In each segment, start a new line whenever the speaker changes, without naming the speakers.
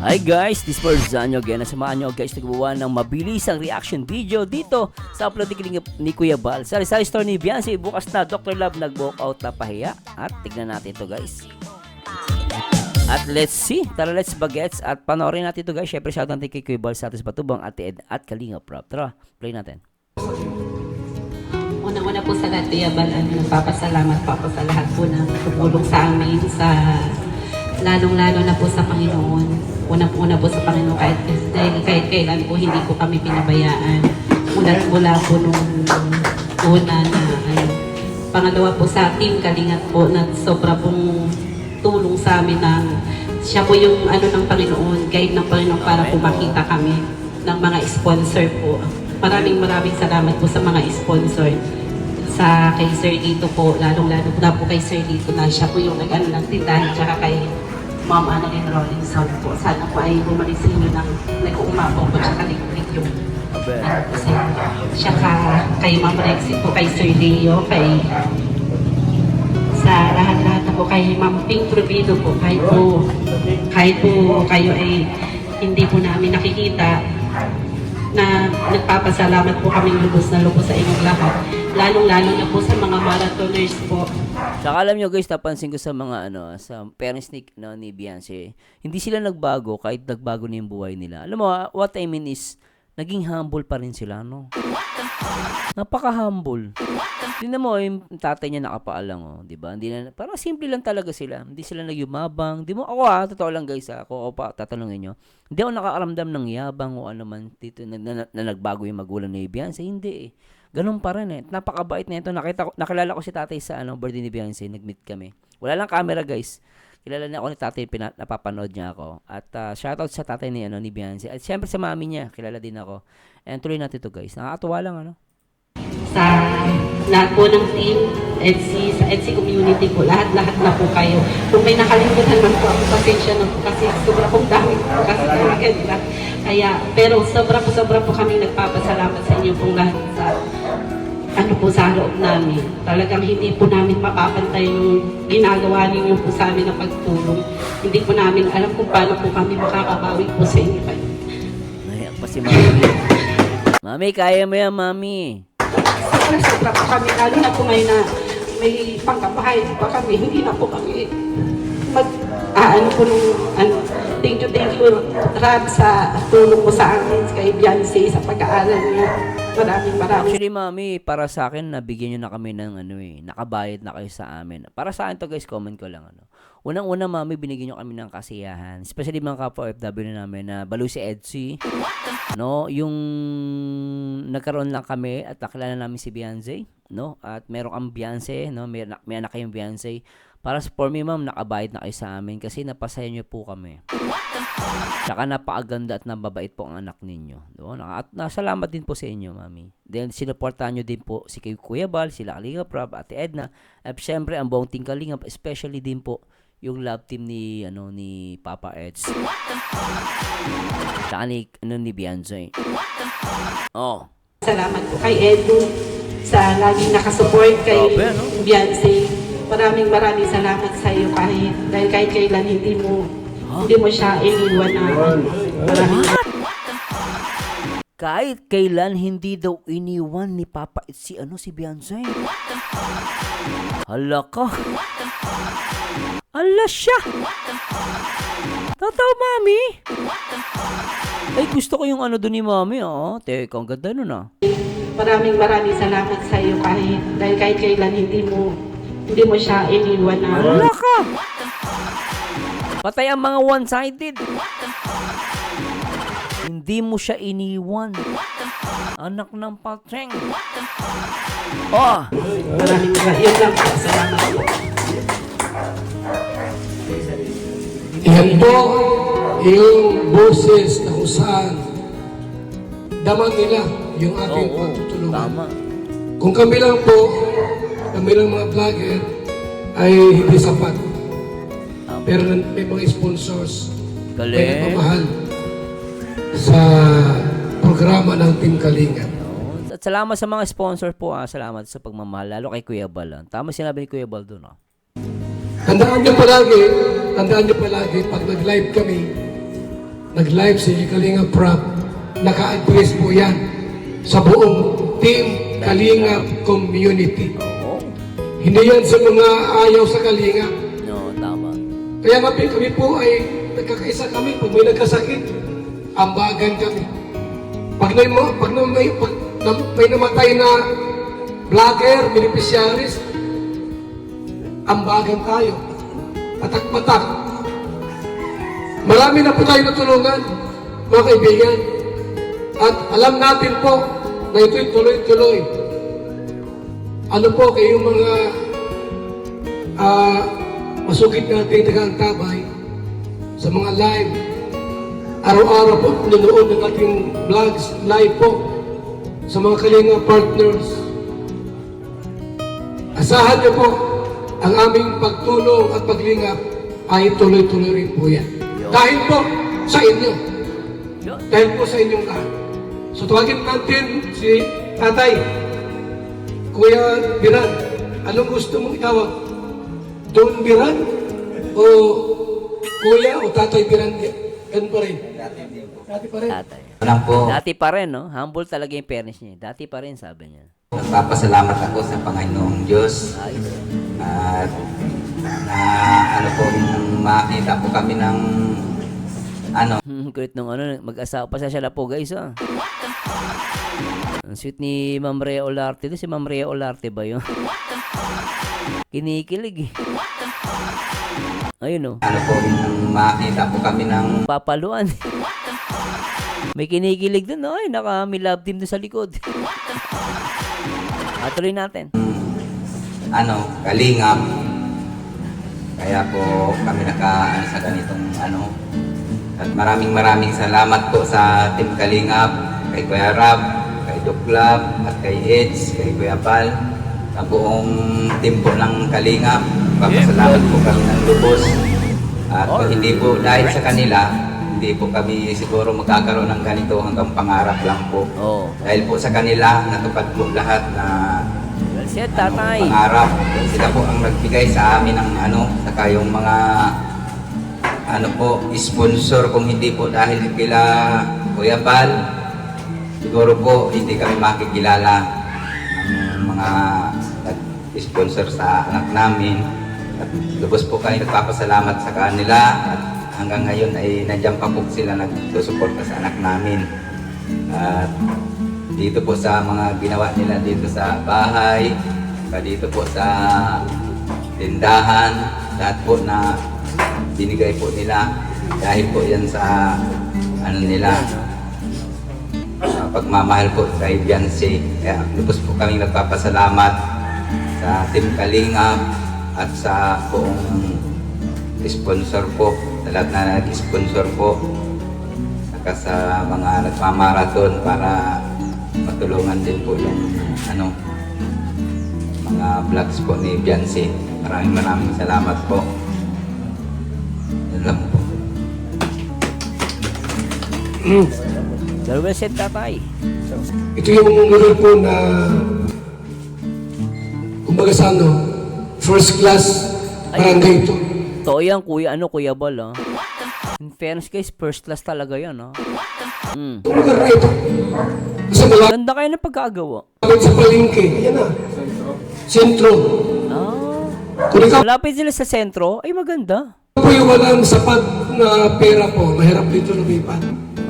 Hi guys, this for Zanyo again. Nasamahan nyo guys nagbubuhan ng mabilisang reaction video dito sa upload ni Kuya Bal. Sa store ni Beyonce, bukas na Dr. Love nag-walk out na pahiya. At tignan natin ito guys. At let's see, tara let's bagets at panoorin natin ito guys. Syempre shoutout natin kay Kuya Bal, Satis Batubang, Ate Ed at Kalinga Prop. Tara, play natin.
Unang-una po sa lahat, Kuya Bal, nagpapasalamat po ako sa lahat po na tumulong sa amin, sa lalong-lalo na po sa Panginoon. Unang-una po sa Panginoon, kahit kailan po hindi po kami pinabayaan. Mula po nung una na pangalawa po sa Team Kalingat po na sobra pong tulong sa amin na siya po yung ng Panginoon, guide ng Panginoon para po makita kami ng mga sponsor po. Maraming salamat po sa mga sponsor. Sa kay Sir Dito po, lalong-lalo na po kay Sir Dito na siya po yung ng tindahan, tsaka kay Ma'am Annalyn Rollinson po. Sana po ay bumalik sa inyo ng nag-uumapaw po, tsaka liglig yung tsaka kay Ma'am Rexy po, kay Sir Leo, sa lahat-lahat na po, kay Ma'am Pink Provido po, kahit po kayo ay hindi po namin nakikita, na nagpapasalamat po kami lubos na lubos sa inyong lahat. Lalong-lalo na po sa mga marathoners po.
Saka alam nyo guys, napansin ko sa mga sa parents ni Beyonce, hindi sila nagbago kahit nagbago na yung buhay nila. Alam mo, what I mean is, naging humble pa rin sila, no? Napaka-humble. Tingnan mo, yung tatay niya nakapaalang, oh, di ba? Hindi na, parang simple lang talaga sila. Hindi sila nagyumabang. Di mo, ako totoo lang guys, ako pa tatanungin nyo. Hindi ako nakakaramdam ng yabang o ano man dito na nagbago yung magulang ni Beyonce. Hindi eh. Ganun pa rin eh. Napakabait na ito. Nakilala ko si tatay sa birthday ni Beyonce. Nag-meet kami. Wala lang camera guys. Kilala niya ako ni tatay, napapanood niya ako. At shoutout sa tatay ni Beyonce. At syempre sa mami niya, kilala din ako. And tuloy natin ito guys. Nakakatuwa lang
Sa lahat po ng team, sa EDSI community po, lahat-lahat na po kayo. Kung may nakalimutan man po ako, pasensya na po kasi sobra pong dami po kasi talaga. Pero sobra po kami nagpapasalamat sa inyo pong lahat sa loob namin. Talagang hindi po namin mapapantay yung ginagawa ninyo po sa amin na pagtulong. Hindi po namin alam kung paano po kami makakabawi po sa inyo.
Nahiyak pa si Mami. Mami, kaya mo yan, Mami.
Sobra po kami, lalo na po ngayon na may pangkabahay pa kami, hindi na po kami thank you, Rab, sa tulong mo sa amin, kay Beyonce, sa pag-aaral niya. Maraming.
Actually, Mami, para sa akin, nabigyan nyo na kami ng nakabayad na kayo sa amin. Para sa akin to guys, comment ko lang. Unang-una, Mami, binigyan nyo kami ng kasiyahan. Especially mga kapwa OFW na namin na balo si Edsy. Yung nagkaroon lang kami at nakilala namin si Beyonce. At meron kang Beyonce, may anak kayong Beyonce. Para for me, ma'am, nakabayad na kayo sa amin kasi napasaya nyo po kami. Saka napakaganda at nababait po ang anak ninyo. At nasalamat din po sa inyo, Mami. Then, sinuportahan nyo din po si Kuya Bal, sila Kalinga Prab, Ate Edna. At syempre, ang buong Team Kalinga, especially din po yung love team ni Papa Eds. Saka ni Beyonce. Oh.
Salamat po kay Edu sa laging nakasupport kay Beyonce. Maraming salamat sa iyo dahil kahit kailan hindi mo siya iniwan namin.
Kahit kailan hindi daw iniwan ni Papa si Beyonce. Hala ka. Hala siya. Totoo, Mami. Ay, gusto ko yung doon ni Mami, Teka, ang ganda nun,
Maraming salamat sa iyo dahil kahit kailan hindi mo siya iniwan namin.
Hala ka. Patay ang mga one-sided. Hindi mo siya iniwan. Anak ng patreng.
Maraming yun lang po. Salamat po.
Yan po yung boses na kung saan daman nila yung ating pagtutulungan.
Tama.
Kung kami lang mga vlogger ay hindi sapat. Pero may mga sponsors, may nagmamahal sa programa ng Team Kalinga.
At salamat sa mga sponsor po. Salamat sa pagmamahal. Lalo kay Kuya Bal. Tama sinabi ni Kuya Bal doon.
Tandaan niyo palagi, pag nag-live kami, nag-live si Kalinga Prab, naka-address po yan sa buong Team Kalinga community.
Oo.
Hindi yan sa mga ayaw sa Kalinga.
No, tama.
Kaya nga kami po ay nagkakaisa kami. Pag may nagkasakit, ambagan kami. Pag may namatay na vlogger, beneficiaries, ambagan tayo. Patak-patak. Marami na po tayo natulungan, mga kaibigan. At alam natin po na ito'y tuloy-tuloy. Ano po kayong mga masugid natin nag-aantabay sa mga live. Araw-araw po nanonood ng ating vlogs, live po sa mga Kalinga partners. Asahan niyo po ang aming pagtulong at paglingap ay tuloy-tuloy rin po yan. Dahil po sa inyo. Dahil po sa inyong lahat. So tawagin natin si Tatay, Kuya Biran. Anong gusto mong itawag? Don Biran? O Kuya o Tatay Biran? Ganun pa rin. Dati pa rin.
Tatay.
Unang po,
Dati pa rin, no? Humble talaga yung fairness niya. Dati pa rin, sabi niya.
nagpapasalamat ako sa Panginoong Diyos
Ayos.
at na ano po, nung makita po kami ng ano,
Kulit nung ano, mag-asawa pa siya po, guys, ah. Ang sweet ni Ma'am Rhea Olarte. Si Ma'am Rhea Olarte ba yun? Kinikilig, eh. Ayun, oh.
ano po, nung makita po kami ng
Papaluan. May kinikilig dun, ay, may love team dun sa likod. Tuloy natin.
ano, kalingap. Kaya po kami naka sa ganitong ano. At maraming salamat po sa Team Kalingap, kay Kuya Rab, kay Doc Lab, at kay Edge, kay Kuya Pal, sa buong team po ng Kalingap. Papasalamat po kami ng lubos. At kung hindi po dahil sa kanila, hindi po kami siguro magkakaroon ng ganito hanggang pangarap lang po.
Oh.
Dahil po sa kanila, natupad po lahat na
Well said, tatay.
pangarap. Sila po ang nagbigay sa amin ng ano, saka yung mga ano po, sponsor. Kung hindi po dahil kila Kuya Bal, siguro po hindi kami makikilala ng mga nag-sponsor sa anak namin. At lubos po kami nagpapasalamat sa kanila at hanggang ngayon ay nandiyan pa po sila nagsusuporta sa anak namin. At dito po sa mga ginawa nila dito sa bahay, dito po sa tindahan, lahat po na binigay po nila dahil po yan sa ano nila, pagmamahal po kay Beyonce. Kaya lubos po kami nagpapasalamat sa Team Kalingap at sa buong sponsor po, sa lahat na nag-sponsor po, saka sa mga nagmamarathon para matulungan din po yung ano, mga vlogs po ni Beyonce. Maraming salamat po. Yan lang po.
Well said, tatay.
Ito yung lugar po na kumbaga sa ano, first class barangay ito.
To yan, Kuya Bal, ah. In fairness, guys, first class talaga yan, ah.
Yung lugar na ito. Kasi malapit
Ganda kayo ng pagkagawa.
sa palengke. Ayan na. Sentro.
Ah.
Kung ikaw
Malapit sila sa sentro, ay maganda.
po yung walang sapat na pera po, mahirap dito lumipat.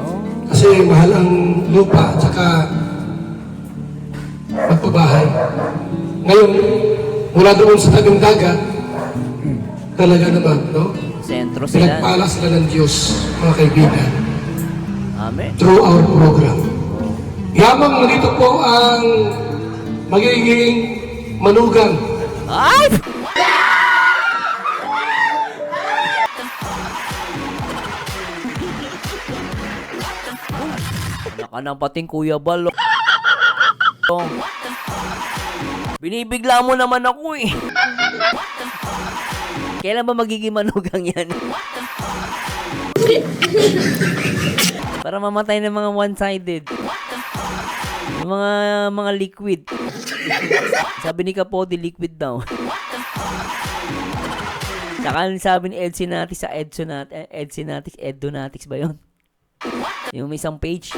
Oh.
Kasi mahal ang lupa at saka magpabahay. Ngayon, mula doon sa tabing dagat, talaga naman, no?
Sentro sila.
Pinagpala sila ng Diyos, mga kaibigan,
Amen.
through our program. Yamang nandito po ang magiging manugang.
Ay! Naka ng pating Kuya Bal. Oh. Binibigla mo naman ako, eh. Kailan ba magiging manugang yan? Para mamatay ng mga one-sided. Yung mga liquid. Sabi ni Capote, liquid daw. Saka sabi ni Edsonatics sa Edsonatics ba yun? Yung may isang page.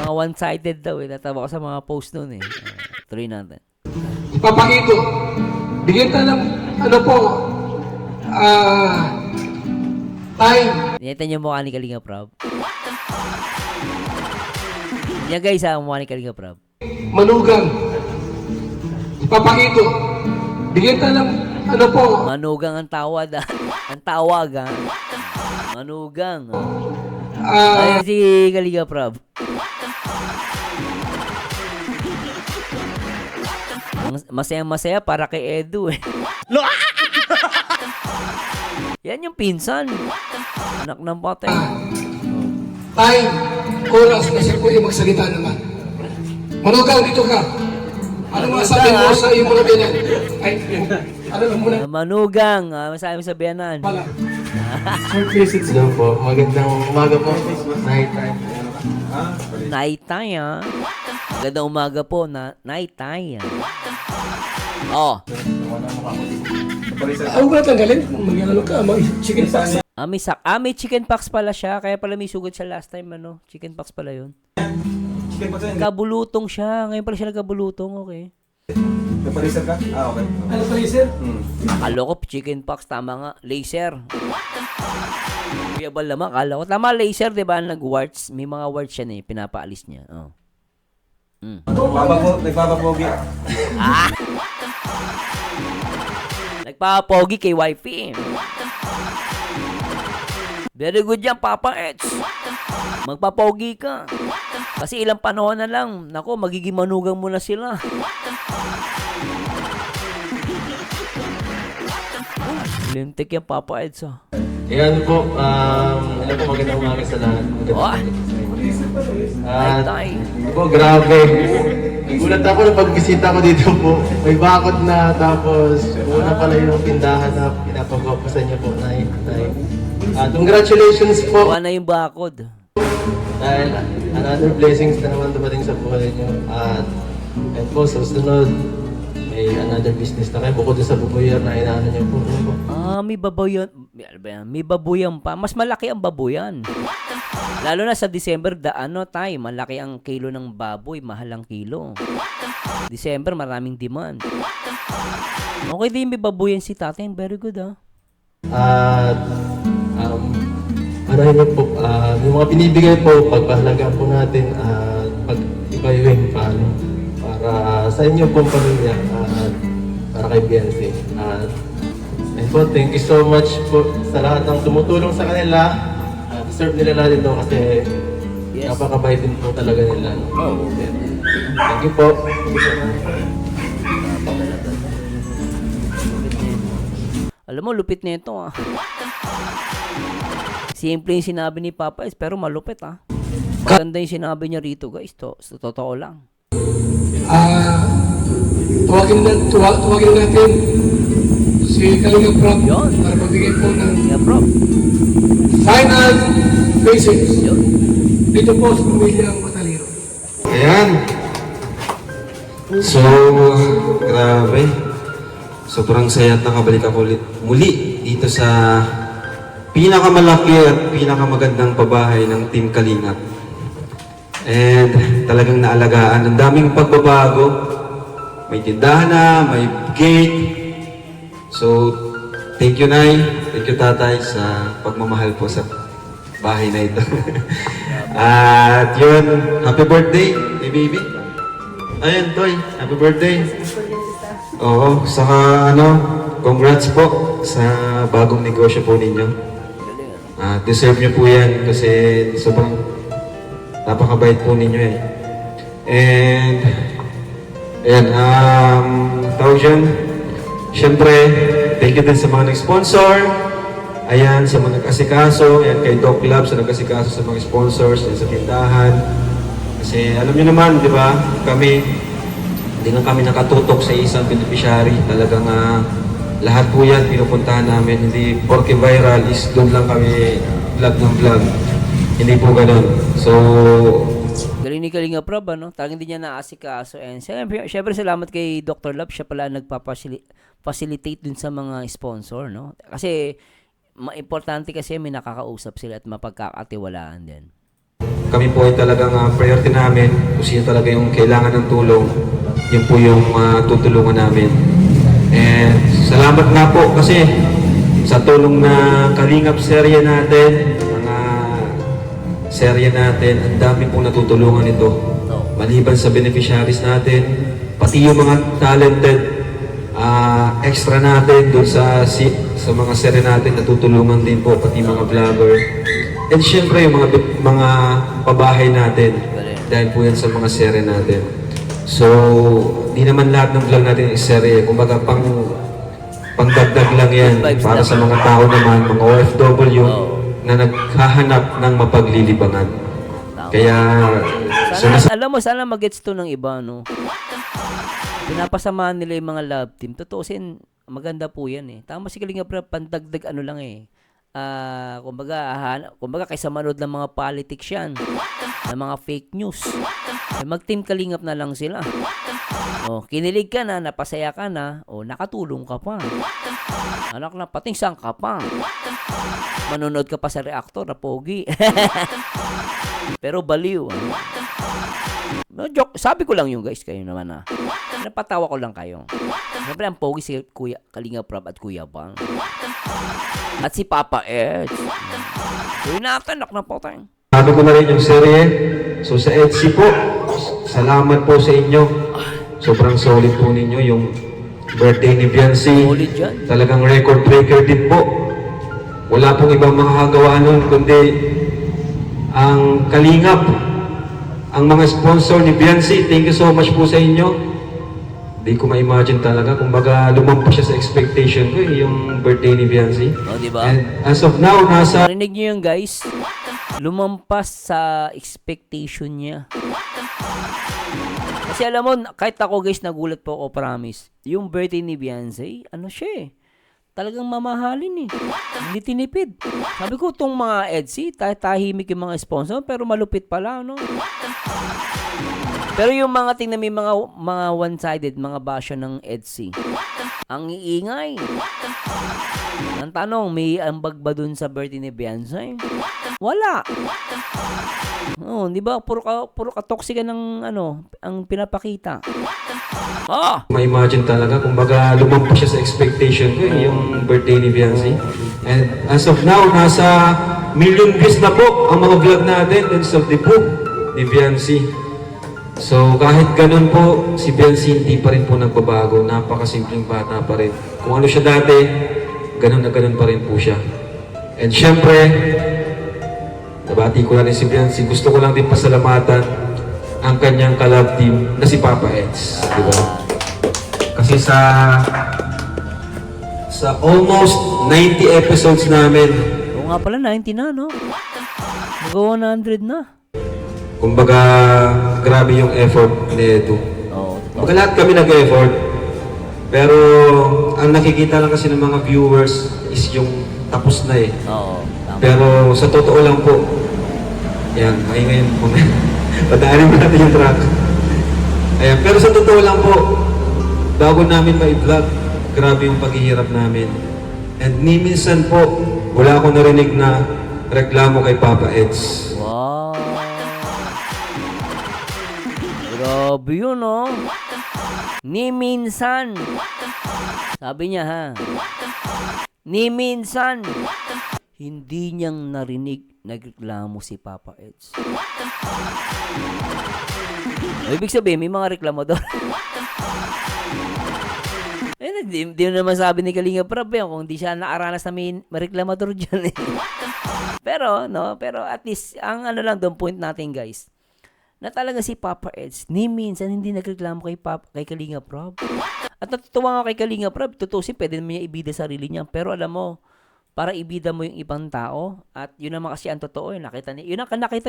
Mga one-sided daw eh. Natawa ko sa mga post nun eh. Tuloy natin.
Ipapakito. Bigyan tayo ng, ano po, time.
Niyeta niyo mukha ni Kalinga Prab. Yan guys ha, mukha ni Kalinga Prab.
Manugang. Ipapakito. Bigyan tayo ng, ano po,
Manugang ang tawad ah. Ang tawag ah. Manugang ah. Ayun si Kalinga Prab. Masaya-masaya para kay Edu eh. Yan yung pinsan. Anak ng patay.
time, oras na siya pwede magsalita naman. Manugang, dito ka. Ano masabi mo sa iyong mga binan? Ay, ano lang muna
Manugang, masabi mo sa biyanan.
pala.
Hello po. Magandang umaga po. Night time.
Night time ah. Magandang umaga po na night time. Oh,
Ako ba tanggalin? Mag-ano ka, chicken pox.
may chicken pox pala siya. Kaya pala may sugat siya last time ano. Chicken pox pala yun. Nagkabulutong siya. Ngayon pala siya nagkabulutong, okay.
Nagpa-reset ka? Okay.
Ano pa sir?
Akala ko chicken pox, tama nga. Laser. Kuya Bal naman, akala ko. Tama, laser, di ba? Nag-warts. May mga warts yan eh. Pinapaalis niya. Oh.
Nagpapapogi.
Nagpapogi kay wifey. Very good yan, Papa Eds. Magpapogi ka. Kasi ilang panahon na lang. Nako, magiging manugang mo na sila. Lintik yan, Papa Eds ah.
Ayan po. Ano po, magandang umaga sa lahat.
Oh,
Ah,
tay.
po, grabe. Nagulat ako na pagbisita ko dito po. May bakod na, tapos una pala yung tindahan na pinapagwapasan niyo po. Nay. Congratulations po.
Kuha na yung bakod.
Dahil another blessings na naman dumating sa buhay niyo. At po, sa susunod, may another business na kayo. Bukod sa bubuyer na inaano niyo po. Ano po?
May baboyan. May baboyan pa. Mas malaki ang baboyan. Lalo na sa December, tay, malaki ang kilo ng baboy, mahal ang kilo. December, maraming demand. Okay din, may baboyan si tatay. Very good, ah.
At ano yun po, yung mga binibigay po, pagpahalaga po natin at pag-ibayuhin pa, para sa inyo pong pamilya at para kay Beyonce. And po, thank you so much po sa lahat ng tumutulong sa kanila. Deserve nila lahat ito kasi napakabait din po talaga nila. Thank you po.
Alam mo, lupit na ito, ah. Simple yung sinabi ni Papa S, pero malupit, ah. Maganda yung sinabi niya rito, guys. Sa totoo lang.
Tuwagin natin si Kalinga Prab
Yun.
para magbigay po ng
Yeah, bro.
final basics
Yun.
dito po sa pamilyang Matalino.
Ayan. So, grabe. Sobrang saya at nakabalik ako ulit muli dito sa pinakamalaki at pinakamagandang pabahay ng Team Kalingap. And talagang naalagaan. Ang daming pagbabago. May tindahan na, may gate. So, thank you, Nay. Thank you, Tatay, sa pagmamahal po sa bahay na ito. At yun, happy birthday, hey baby. Ayun, Toy, happy birthday. Oo, saka congrats po sa bagong negosyo po ninyo. Deserve nyo po yan kasi sobrang napakabait po ninyo eh. And, ayan, tawag dyan, syempre, thank you din sa mga nag-sponsor. Ayan, sa mga nag-asikaso, ayan kay Doc Lab sa nag-asikaso sa mga sponsors, sa tindahan. Kasi alam niyo naman, di ba, hindi lang kami nakatutok sa isang beneficiary. Talagang lahat po yan pinupuntahan namin. Hindi porke viral is doon lang kami vlog ng vlog. Hindi po ganun. So,
Galing ni Kalinga Prab, ano? Talagang hindi niya naasikaso. And syempre salamat kay Dr. Lab. Siya pala nagpa-facilitate dun sa mga sponsor, no? Kasi importante kasi may nakakausap sila at mapagkakatiwalaan din.
Kami po ay talagang priority namin. Kung sino talaga yung kailangan ng tulong, yun po yung tutulungan namin. And salamat nga po kasi sa tulong na Kalingap serye natin, mga serye natin, ang dami pong natutulungan ito. Maliban sa beneficiaries natin, pati yung mga talented extra natin doon sa mga serye natin, natutulungan din po, pati mga vlogger. And syempre yung mga pabahay natin, dahil po yan sa mga serye natin. So, di naman lahat ng vlog natin is serye. Kumbaga, pangdagdag lang yan para sa mga tao naman, mga OFW, na naghahanap ng mapaglilibangan. Kaya,
Alam mo, sana magets to ng iba, no? Pinapasamahan nila yung mga love team. Tutusin, maganda po yan eh. Tama si Kalinga Prab, pandagdag ano lang eh. Kumbaga kaysa manood ng mga politics yan, ng mga fake news. Mag-team Kalingap na lang sila. O, kinilig ka na, napasaya ka na, o, nakatulong ka pa. Anak na, patingsan ka pa. Manonood ka pa sa reactor na pogi. Pero baliw. No, joke. Sabi ko lang yung guys, kayo naman na. Napatawa ko lang kayo. Siyempre ang pogi si Kuya Kalinga Prab at Kuya Bang. At si Papa Ed. Uy natin, nak na po tayo.
sabi ko na rin yung serye. So sa Etsy po, salamat po sa inyo. Sobrang solid po ninyo yung birthday ni Biancy.
Solid yan.
Talagang record breaker din po. Wala pong ibang makakagawa nun kundi ang Kalingap, ang mga sponsor ni Biancy. Thank you so much po sa inyo. Hindi ko ma-imagine talaga. Kumbaga, lumampas siya sa expectation ko yung birthday ni Biancy.
O, diba?
And as of now, nasa...
Narinig niyo yun guys? Lumampas sa expectation niya. Kasi alam mo, kahit ako guys, nagulat po ako, promise. Yung birthday ni Beyonce, ano siya eh. Talagang mamahalin eh. Hindi tinipid. Sabi ko, itong mga Etsy, tahimik yung mga sponsor, pero malupit pala, no? Pero yung mga tingnan may mga one-sided, mga basyo ng Etsy. Ang iingay. Ang tanong, may ambag ba dun sa birthday ni Beyonce? Wala. Oh, di ba? Puro ka toxic ng ang pinapakita.
Ma-imagine talaga, kumbaga lumampas siya sa expectation ko yung birthday ni Biancy. And as of now, nasa million views na po ang mga vlog natin and sa debut ni Biancy. So kahit ganun po, si Biancy hindi pa rin po nagbabago. Napakasimpleng bata pa rin. Kung ano siya dati, ganun na ganun pa rin po siya. And syempre, nabati ko na rin si Biancy. Gusto ko lang din pasalamatan ang kanyang collab team na si Papa Eds. Diba? Kasi sa almost 90 episodes namin,
Oo nga pala, 90 na, no? Mag-100 na.
kumbaga, grabe yung effort ni Edu.
Oo.
Kumbaga lahat kami nag-effort. Pero ang nakikita lang kasi ng mga viewers is yung tapos na eh.
Oo. Tama.
Pero sa totoo lang po, yan, maingay yung comment. Padaanin mo natin yung track. Ayan, pero sa totoo lang po, bago namin ma-vlog, grabe yung paghihirap namin. And ni minsan po, wala akong narinig na reklamo kay Papa Eds.
Wow. Grabe yun, no? Ni minsan. Sabi niya, ha? Ni minsan. Hindi niyang narinig nagreklamo si Papa Eds. Ibig sabihin, may mga reklamo doon. Di naman sabi ni Kalinga Prab kung di siya naaranas na may reklamador dyan eh. Pero at least, ang lang doon point natin guys, na talaga si Papa Eds, ni minsan hindi nagreklamo kay Kalinga Prab. At natutuwa nga kay Kalinga Prab, tutusin, pwede naman niya ibida sarili niya. Pero alam mo, para ibida mo yung ibang tao, at yun naman kasi ang totoo eh, nakita niya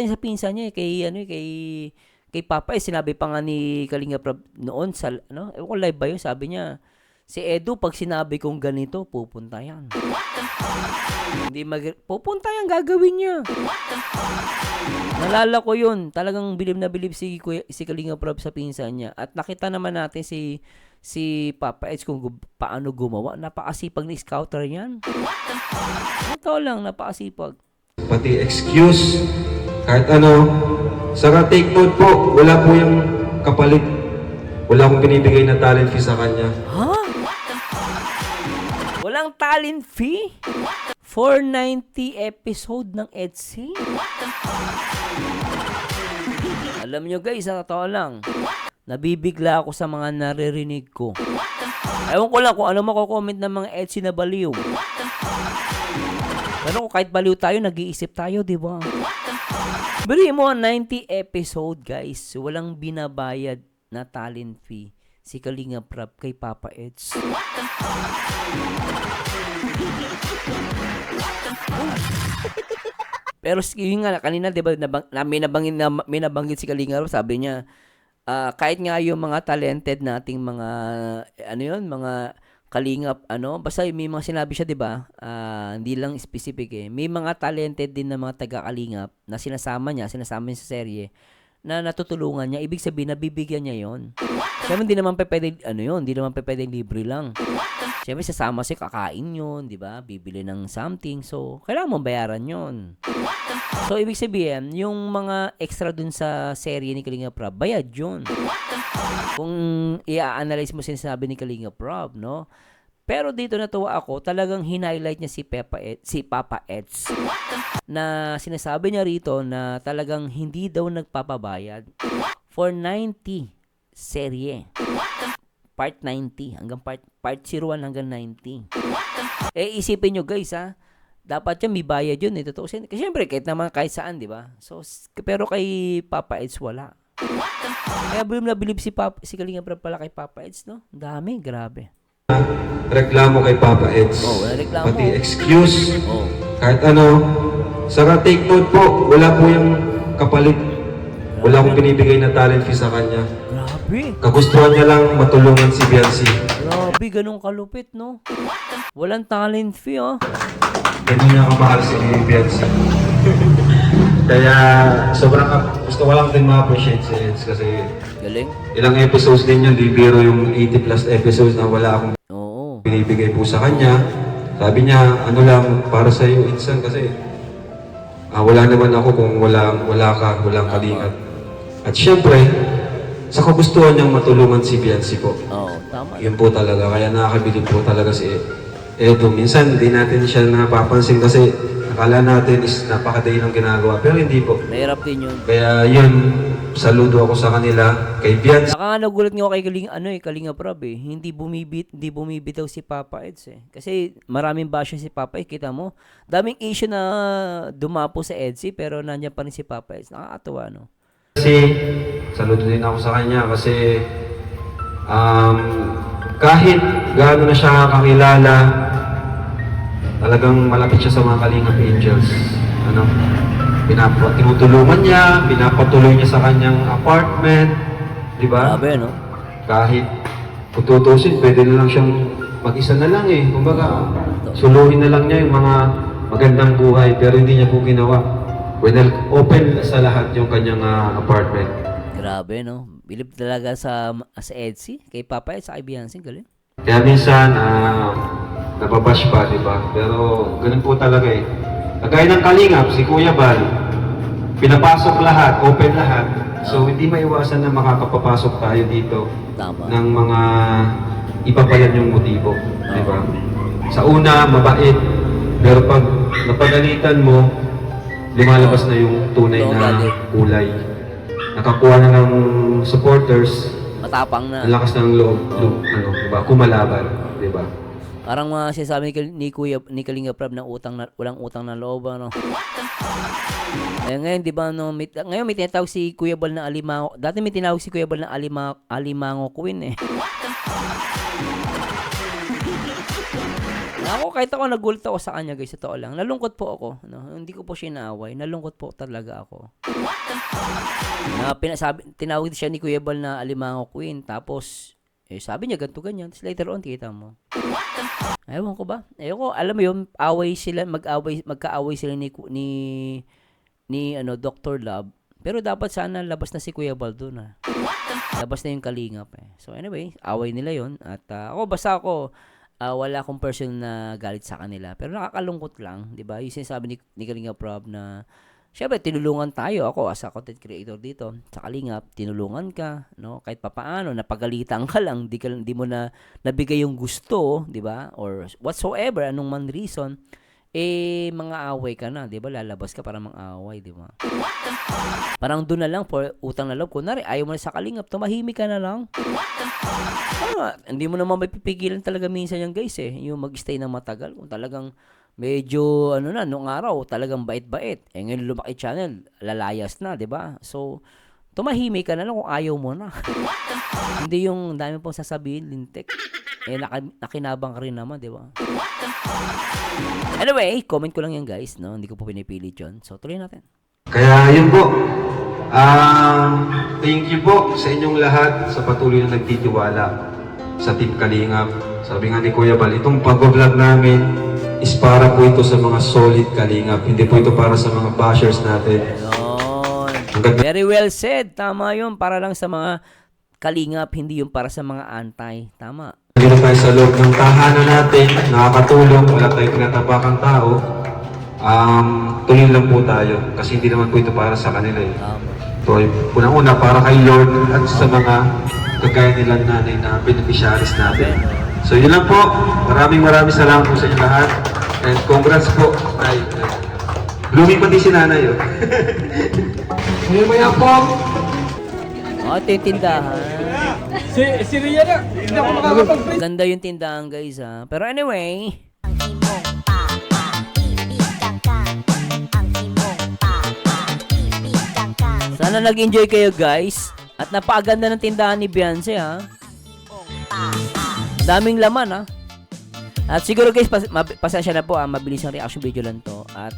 sa pinsan niya kay Papa Eds, sinabi pa nga ni Kalinga Prab noon sa, ewan ko live ba yun, sabi niya, si Edu, pag sinabi kong ganito, pupunta yan. Pupunta yan, gagawin niya. Nalala ko yun. Talagang bilib na bilib si Kalinga Prab sa pinsan niya. At nakita naman natin si Papa Eds kung paano gumawa. Napakasipag ni scouter yan. Ito lang, napakasipag.
Pati excuse, kahit ano. Saka take note po, wala po yung kapalit. Wala akong binibigay na talent fee sa kanya.
Ha? Walang talent fee? 490 episode ng EDSI? Alam nyo guys, sa totoo lang, nabibigla ako sa mga naririnig ko. Ewan ko lang kung ano mako-comment ng mga EDSI na baliw. Pero kung kahit baliw tayo, nag-iisip tayo, di ba? Bili mo, 90 episode guys, walang binabayad na talent fee si Kalinga Prab kay Papa Eds. Pero yun nga, kanina, di ba, may nabanggit si Kalinga Prab, sabi niya, kahit nga yung mga talented nating mga, ano yun, mga kalingap, basta may mga sinabi siya, di ba, hindi lang specific may mga talented din na mga taga-kalingap na sinasama niya sa serye, na natutulungan niya, ibig sabihin, nabibigyan niya yon. Siyempre, hindi naman hindi naman pwede libre lang. Siyempre, sasama siya, kakain yun, di ba? Bibili ng something. So, kailangan mong bayaran yun. So, ibig sabihin, yung mga extra dun sa serye ni Kalinga Prab, bayad yun. Kung i-analyze mo sinasabi ni Kalinga Prab, no? Pero dito natuwa ako, talagang highlight niya si Papa Eds na sinasabi niya rito na talagang hindi daw nagpapabayad for 90 serye. Part 90 hanggang part 01 hanggang 90. Isipin nyo guys dapat yan may bayad yun totoo. Kasi syempre kahit saan, di ba? So pero kay Papa Eds wala. Kaya bilib si Kalinga Prab pala kay Papa Eds, no? Dami, grabe.
Reklamo kay Papa Eds.
Reklamo.
Pati excuse, kahit ano. Saka take note po, wala po yung kapalit. Wala akong binibigay na talent fee sa kanya.
Grabe.
Kagustuhan niya lang matulungan si Biancy.
Grabe, ganun kalupit, no? Walang talent fee,
Ganun niya kamahal si Biancy. Kaya sobrang gusto ko lang din ma-appreciate si Eds kasi
Galing.
ilang episodes din yun, di biro yung 80 plus episodes na wala akong binibigay po sa kanya. Sabi niya, ano lang, para sa iyo, Insan, kasi wala naman ako kung walang kalingap. At syempre, sa kagustuhan niyang matulungan si Biancy po.
Tama.
Yun po talaga, kaya nakakabilib po talaga si Edo. Minsan, hindi natin siya napapansin kasi akala natin is napakadali ng ginagawa, pero hindi po.
Mahirap din yun.
Kaya yun, saludo ako sa kanila, kay Biancy.
Saka nga nagulat nga ako kay Kalinga Prab Hindi bumibitaw si Papa Eds Kasi maraming basyo si Papa Eds. Kita mo, daming issue na dumapo sa EDSI pero nandiyan pa rin si Papa Eds. Nakakatuwa, no?
Kasi, saludo din ako sa kanya kasi kahit gaano na siya kakilala, talagang malapit siya sa mga Kalingap Angels. Tinutulungan niya, pinapatuloy niya sa kanyang apartment, di ba?
Grabe, no?
Kahit kung tutusin, pwede na lang siyang mag-isa na lang Kumbaga, suluhin na lang niya yung mga magandang buhay, pero hindi niya po ginawa. Open sa lahat yung kanyang apartment.
Grabe, no? Bilib talaga sa EDSI, kay Papa Eds, sa kay Biancy, galing.
Kaya minsan, nababash pa, di ba? Pero ganun po talaga Kagaya ng Kalingap, si Kuya Bal, pinapasok lahat, open lahat. So, hindi maiwasan na makakapapasok tayo dito ng mga iba pa yan yung motibo. Di ba? Sa una, mabait. Pero pag napagalitan mo, lumalabas na yung tunay na kulay. Nakakuha na ng supporters.
Matapang na.
Ang lakas ng loob, diba? Kumalaban, diba?
Parang sinasabi ni Kalinga Prab na walang utang na loob, ngayon, di ba, ngayon may tinatawag si Kuya Bal na Alimango. Dati may tinawag si Kuya Bal na Alimango Queen kahit ako nagulat ako sa kanya guys, totoo lang. Nalungkot po ako, Hindi ko po siya inaaway. Nalungkot po talaga ako. Tinawag siya ni Kuya Bal na Alimango Queen, tapos sabi niya ganito ganyan. Tapos later on, kita mo. Ewan ko ba? Ewan ko, alam mo yun, magkaaway sila ni ni Dr. Love. Pero dapat sana labas na si Kuya Bal doon Labas na yung Kalingap So anyway, away nila yon at ako wala akong person na galit sa kanila. Pero nakakalungkot lang, 'di ba? Yung sinasabi ni Kalingap Rob na syempre tinulungan tayo ako as a content creator dito sa Kalingap, tinulungan ka, no? Kahit papaano napagalitan ka lang, di mo na nabigay yung gusto, 'di ba? Or whatsoever anong man reason, mga away ka na, 'di ba? Lalabas ka para mang-away, 'di ba? Parang doon na lang for utang na loob. Kunwari, ayaw mo na sa Kalingap, tumahimik ka na lang. Hindi mo naman mapipigilan talaga minsan yan guys yung mag-stay ng matagal. Kung talagang medyo, nung araw, talagang bait-bait. Ngayon lumaki channel, lalayas na, di ba? So, tumahimik ka na lang kung ayaw mo na. Hindi yung dami pong sasabihin, lintik. Nakinabang ka rin naman, di ba? Anyway, comment ko lang yan guys, no? Hindi ko po pinipilit yun. So, tuloy natin.
Kaya yun po. Thank you po sa inyong lahat sa patuloy na nagtitiwala sa Team Kalingap. Sabi nga ni Kuya Bal, itong pag-vlog namin is para po ito sa mga solid Kalingap. Hindi po ito para sa mga bashers natin.
Yun. Very well said. Tama yun. Para lang sa mga Kalingap, hindi yung para sa mga anti. Tama.
Dito tayo sa loob ng tahanan natin, nakakatulong, wala tayong tinatapakang tao. Tuloy lang po tayo kasi hindi naman po ito para sa kanila So, unang-una para kay Lord at sa mga kagaya nilang nanay na beneficiaries natin. So, yun lang po. Maraming salamat po sa inyo lahat. And congrats po. Blooming pati si nanay.
Maya po.
Ito yung tindahan.
Si Ria na. Hindi ako makakapag-print.
Ganda yung tindahan guys Pero anyway, sana nag-enjoy kayo guys. At napakaganda ng tindahan ni Beyonce Daming laman At siguro guys, pasensya na po mabilis ang reaction video lang to. At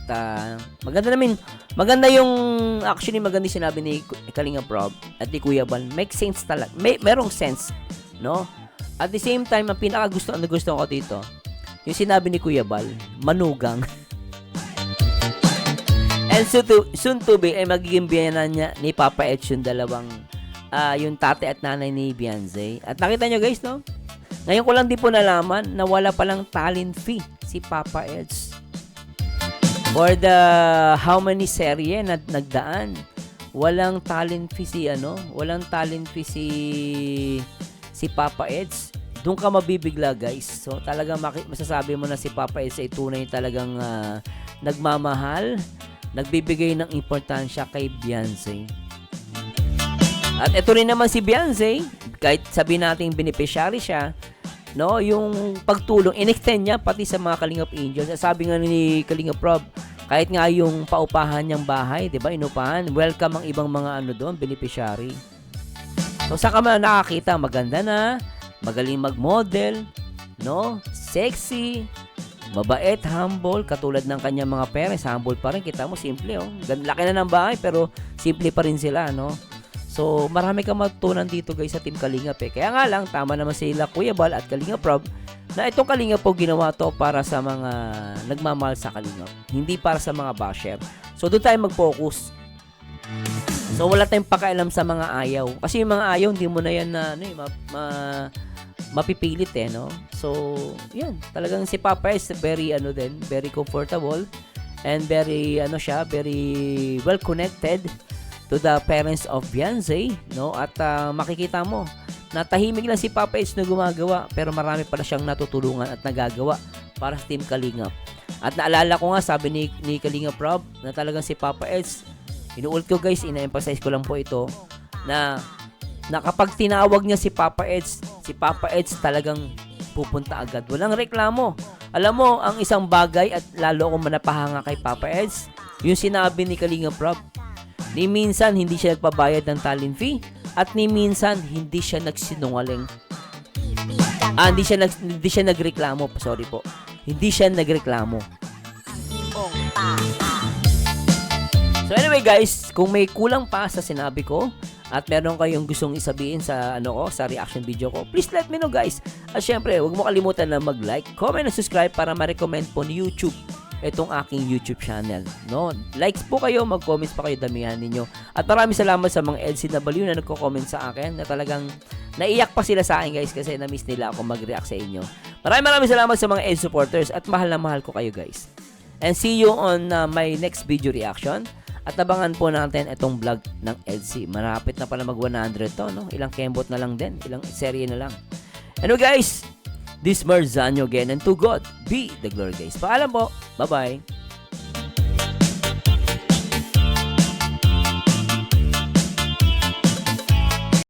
maganda yung actually maganda yung sinabi ni Kalingap Rob at ni Kuya Bal. Make sense talaga. Merong sense, no? At the same time, ang pinaka gusto ko dito, yung sinabi ni Kuya Bal, manugang. And soon to be, magiging biyanan niya ni Papa Edge yung dalawang, yung tate at nanay ni Beyonce. At nakita nyo guys, no? Ngayon ko lang di po nalaman na wala palang talent fee si Papa Edge. For the how many serye na nagdaan, walang talent fee walang talent fee si Papa Edge. Doon ka mabibigla guys. So talagang masasabi mo na si Papa Edge ay tunay talagang nagmamahal, nagbibigay ng importansya kay Beyonce. At ito rin naman si Beyonce, kahit sabihin natin beneficiary siya, no, yung pagtulong, in-extend niya pati sa mga Kalingap Angels. Sabi nga ni Kalingap Rob, kahit nga yung paupahan niyang bahay, 'di ba? Inupahan, welcome ang ibang mga doon, beneficiary. So saan ka man nakakita, maganda na, magaling mag-model, no? Sexy, mabait, humble, katulad ng kanyang mga parents, humble pa rin. Kita mo, simple, laki na ng bahay, pero simple pa rin sila, no? So, marami kang matutunan dito guys sa Team Kalingap Kaya nga lang, tama naman sila Kuya Bal at Kalingap Rob na itong Kalingap po ginawa to para sa mga nagmamahal sa Kalingap. Hindi para sa mga basher. So, doon tayo mag-focus. So, wala tayong pakialam sa mga ayaw. Kasi yung mga ayaw, hindi mo na yan na mapipilit no? So, yan. Talagang si Papa is very, very comfortable and very, very well connected to the parents of Beyonce, no? At makikita mo na tahimik lang si Papa Edge na gumagawa pero marami pala siyang natutulungan at nagagawa para sa Team Kalingap. At naalala ko nga, sabi ni Kalingap Rob na talagang si Papa Edge, inuulit ko guys, ina-emphasize ko lang po ito, na kapag tinawag niya si Papa Edge talagang pupunta agad. Walang reklamo. Alam mo, ang isang bagay at lalo akong manapahanga kay Papa Edge, yung sinabi ni Kalingap Rob, ni minsan hindi siya nagpabayad ng talent fee at ni minsan hindi siya nagsinungaling. Hindi siya nagreklamo, sorry po. Hindi siya nagreklamo. So anyway guys, kung may kulang pa sa sinabi ko at meron kayong gustong isabihin sa sa reaction video ko, please let me know guys. At syempre, huwag mo kalimutan na mag-like, comment, and subscribe para ma-recommend po ni YouTube itong aking YouTube channel, no? Likes po kayo, mag-comments pa kayo, damihan ninyo. At maraming salamat sa mga LCW na nagko-comment sa akin na talagang naiyak pa sila sa akin guys kasi na-miss nila ako mag-react sa inyo. Maraming salamat sa mga ED supporters at mahal na mahal ko kayo guys. And see you on my next video reaction. At abangan po natin itong vlog ng EDC. Marapit na pala mag 100 to, no? Ilang kembot na lang din, ilang serye na lang. Anyway guys, this Marzano again, and to God be the glory guys. Paalam po. Bye-bye.